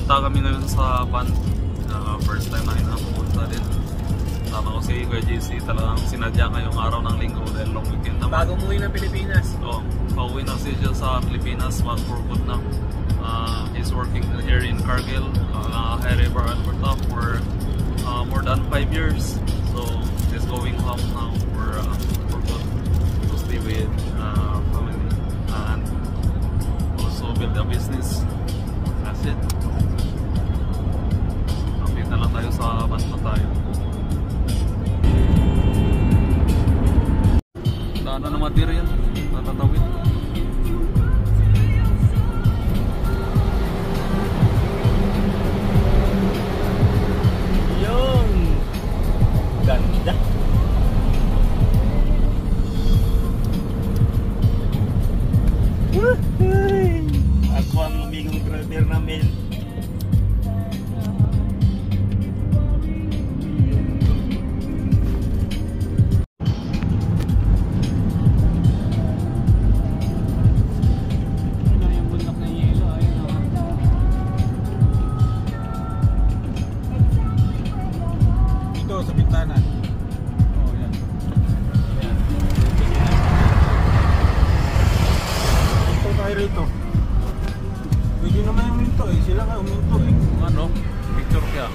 Pupunta kami ngayon sa band. First time namin na pupunta din. Tama ko si Kuya JC, talagang sinadya ngayong araw ng linggo dahil long weekend naman. Bago umuwi ng Pilipinas. Oo, pauwi na siya sa Pilipinas, for good na. He's working here in Cargill, High River, Alberta for more than 5 years. So he's going home now for good to stay with family and also build a business. That's it. Update na lang tayo sa banda tayo. Daanan na Madira yan, tatatawid. Yung ganda. Ako ang lumigong brother namin. Sa bintana. Oh, yan. Yan. Ito tayo rito. Pwede naman yung minto eh. Sila nga uminto eh. Ano? Picture kaya?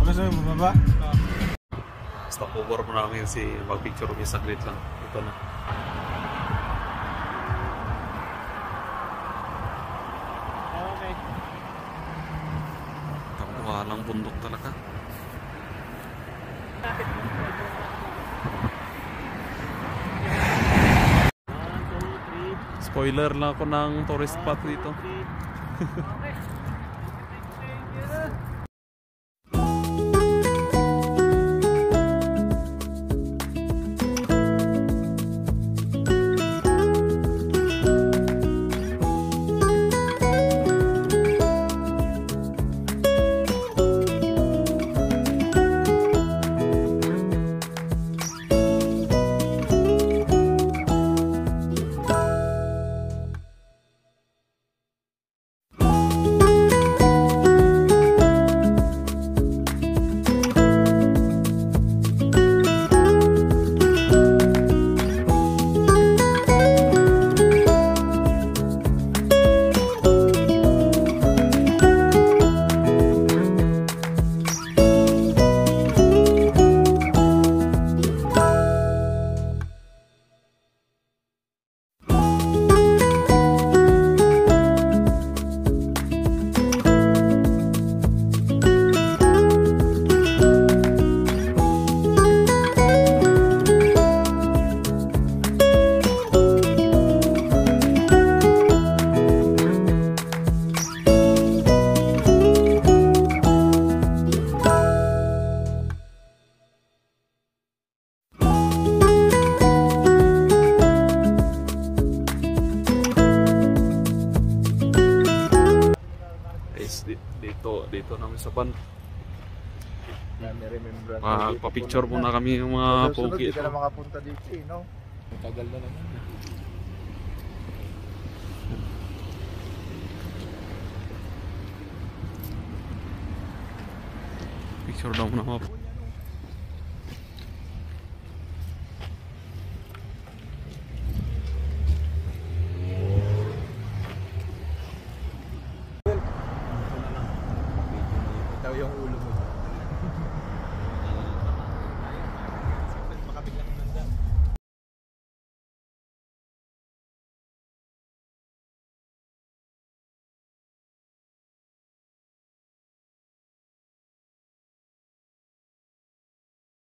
Ano sa'yo, bumaba? Stop over mo namin si mag-picture kami saglit lang. Ito na. Walang bundok talaga. Spoiler lang ako ng tourist spot dito. Dito namin sa band. Pa-picture muna kami yung mga pogi. Hindi ka na makapunta dito eh, no? Matagal na naman. Picture daw muna mga Ito yung ulo mo.